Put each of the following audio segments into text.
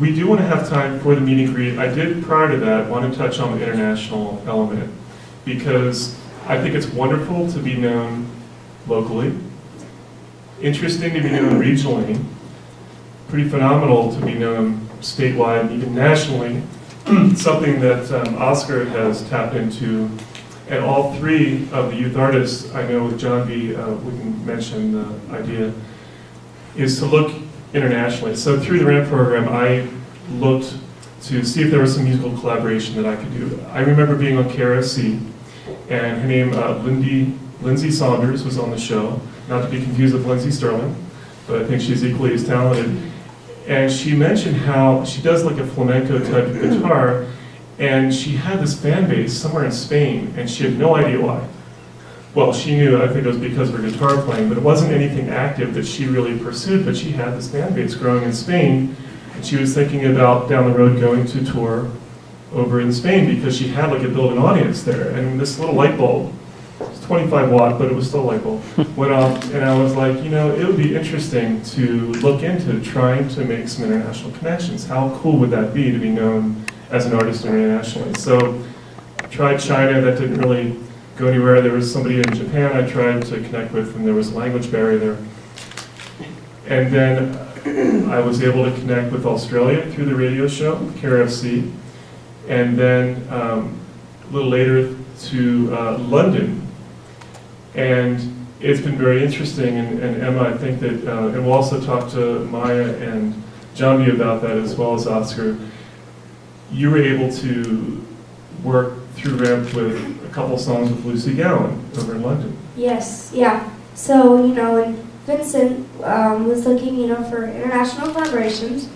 We do want to have time for the meet and greet. I did, prior to that, want to touch on the international element, because I think it's wonderful to be known locally, interesting to be known regionally, pretty phenomenal to be known statewide and even nationally, something that Oscar has tapped into. And all three of the youth artists, I know with John B, we can mention the idea, is to look internationally. So through the RAMP program, I looked to see if there was some musical collaboration that I could do. I remember being on KRFC, and her name, Lindsay Saunders, was on the show. Not to be confused with Lindsay Sterling, but I think she's equally as talented. And she mentioned how she does like a flamenco type of guitar, and she had this fan base somewhere in Spain, and she had no idea why. Well, she knew, I think it was because of her guitar playing, but it wasn't anything active that she really pursued, but she had this fan base growing in Spain, and she was thinking about down the road going to tour over in Spain because she had like a built-in audience there, and this little light bulb, it's 25 watt, but it was still a light bulb, went off, and I was like, you know, it would be interesting to look into trying to make some international connections. How cool would that be to be known as an artist internationally? So I tried China, that didn't really go anywhere. There was somebody in Japan I tried to connect with, and there was a language barrier there. And then I was able to connect with Australia through the radio show, KRFC, and then a little later to London. And it's been very interesting, and Emma, I think that, and we'll also talk to Maya and John B about that as well as Oscar. You were able to work through RAMP with a couple songs with Lucy Gowan over in London. Yes, yeah. So, you know, when Vincent was looking, you know, for international collaborations,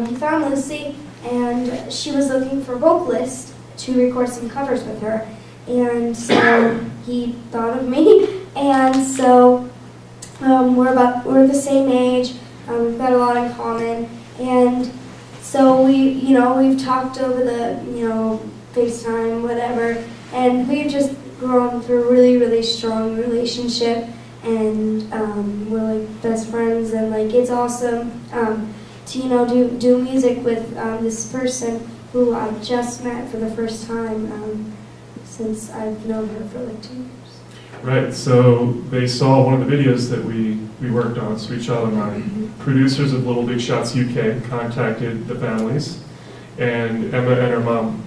he found Lucy, and she was looking for vocalists to record some covers with her. And so he thought of me, and so we're the same age, we've got a lot in common, and so we've talked over the, FaceTime, whatever, and we've just grown through a really, really strong relationship, and we're like best friends, and like it's awesome to do music with this person who I just met for the first time since I've known her for like 2 years. Right, so they saw one of the videos that we worked on, Sweet Child of Mine. Producers of Little Big Shots UK contacted the families, and Emma and her mom,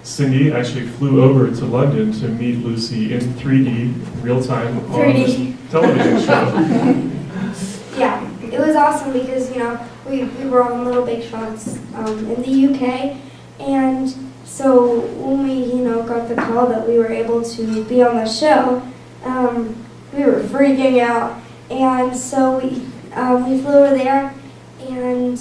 Cindy, actually flew over to London to meet Lucy in 3D, real time, on this television show. Yeah, it was awesome because, we were on Little Big Shots in the UK, and so when we, got the call that we were able to be on the show, we were freaking out, and so we flew over there, and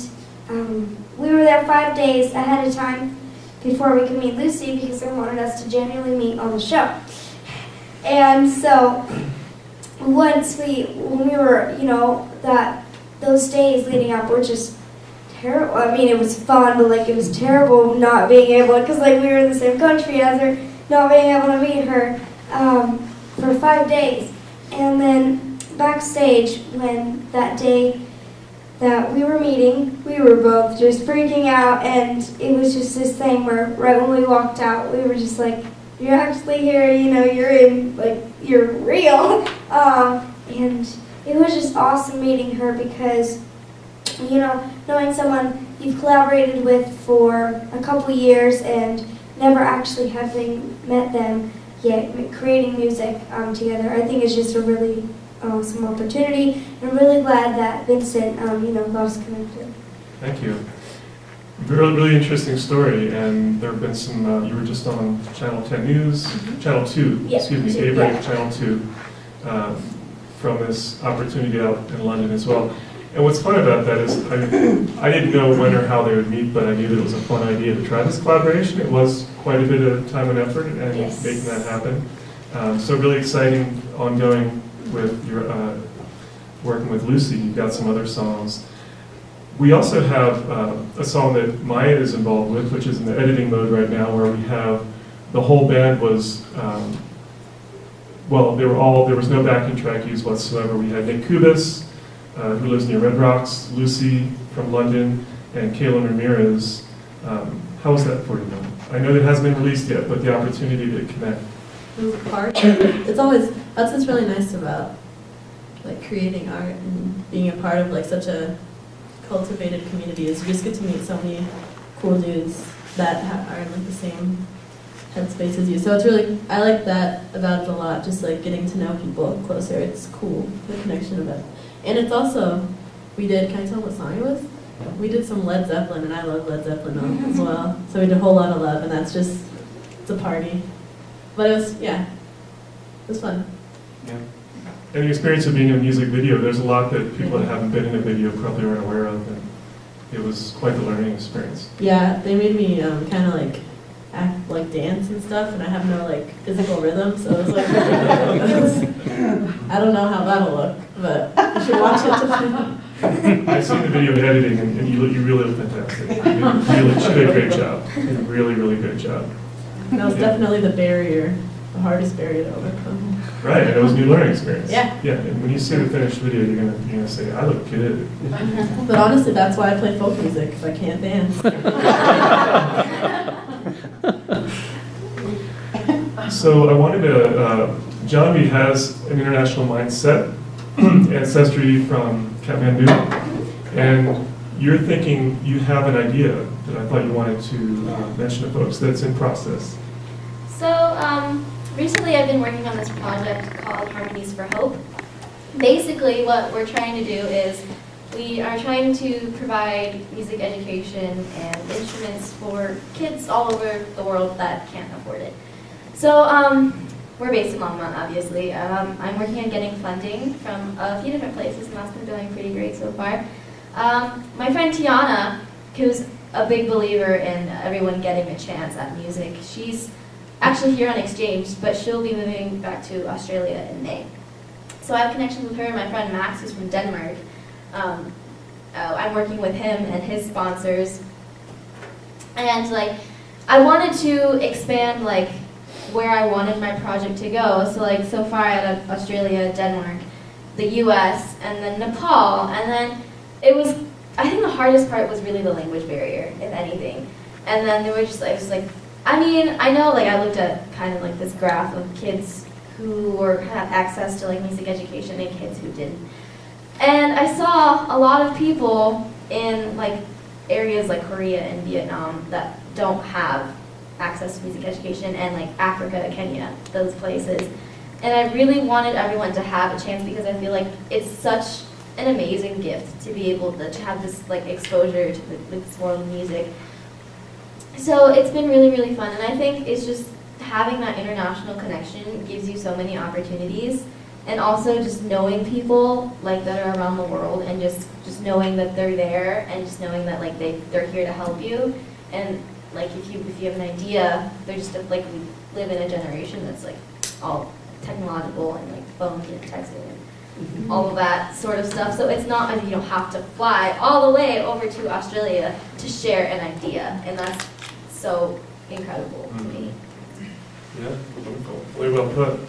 we were there 5 days ahead of time before we could meet Lucy because they wanted us to genuinely meet on the show. And so when we were, those days leading up were just terrible. I mean, it was fun, but like it was terrible not being able, because like we were in the same country as her, not being able to meet her for 5 days. And then backstage, when that day that we were meeting, we were both just freaking out, and it was just this thing where right when we walked out, we were just like, you're actually here, you're real. And it was just awesome meeting her because, knowing someone you've collaborated with for a couple years and never actually having met them yet, creating music together, I think is just a really awesome opportunity. And I'm really glad that Vincent, got us connected. Thank you. Really, really interesting story, and there have been some, you were just on Channel 10 News, Channel 2, Yeah, Daybreak, yeah. Channel 2, from this opportunity out in London as well. And what's fun about that is I didn't know when or how they would meet, but I knew that it was a fun idea to try this collaboration. It was quite a bit of time and effort and Yes. making that happen. So really exciting, ongoing with your working with Lucy. You've got some other songs. We also have a song that Maya is involved with, which is in the editing mode right now, where we have the whole band was, there was no backing track used whatsoever. We had Nick Kubis, who lives near Red Rocks, Lucy from London, and Kaylin Ramirez. How was that for you? I know it hasn't been released yet, but the opportunity to connect. It was a part. It's always, that's what's really nice about like creating art and being a part of like such a cultivated community is you just get to meet so many cool dudes that are in like the same headspace as you. So it's really, I like that about it a lot, just like getting to know people closer. It's cool, the connection of it. And it's also, we did, can I tell what song it was? We did some Led Zeppelin, and I love Led Zeppelin as well. So we did a whole lot of love, and that's just, it's a party. But it was, yeah, it was fun. Yeah. And the experience of being in a music video, there's a lot that people that haven't been in a video probably aren't aware of, and it was quite the learning experience. Yeah, they made me kind of like act like dance and stuff, and I have no like physical rhythm, so it was like I don't know how that'll look, but you should watch it to find out. I've seen the video editing, and you really look fantastic. She did a great job. You did a really, really great job. That was definitely the barrier, the hardest barrier to overcome. Right, and it was a new learning experience. Yeah. Yeah, and when you see the finished video, you're gonna say, I look good. But honestly, that's why I play folk music, because I can't dance. So I wanted to, Johnny has an international mindset, ancestry from Kathmandu, and you're thinking you have an idea that I thought you wanted to mention to folks that's in process. So recently I've been working on this project called Harmonies for Hope. Basically what we're trying to do is we are trying to provide music education and instruments for kids all over the world that can't afford it. So we're based in Longmont, obviously. I'm working on getting funding from a few different places, and that's been going pretty great so far. My friend Tiana, who's a big believer in everyone getting a chance at music, she's actually here on exchange, but she'll be moving back to Australia in May. So I have connections with her and my friend Max, who's from Denmark. I'm working with him and his sponsors. And like, I wanted to expand like where I wanted my project to go. So like, so far I had Australia, Denmark, the US, and then Nepal. And then it was, I think the hardest part was really the language barrier, if anything. And then there were just like, I mean, I know like I looked at kind of like this graph of kids who had access to like music education and kids who didn't. And I saw a lot of people in like areas like Korea and Vietnam that don't have access to music education, and like Africa, Kenya, those places. And I really wanted everyone to have a chance because I feel like it's such an amazing gift to be able to have this like exposure to this world of music. So it's been really, really fun, and I think it's just having that international connection gives you so many opportunities, and also just knowing people like that are around the world, and just knowing that they're there, and just knowing that like they're here to help you. And like if you have an idea, they're just like, we live in a generation that's like all technological and like phones and texting and all of that sort of stuff. So it's not like you don't have to fly all the way over to Australia to share an idea, and that's so incredible to me. Yeah, wonderful. Very well put.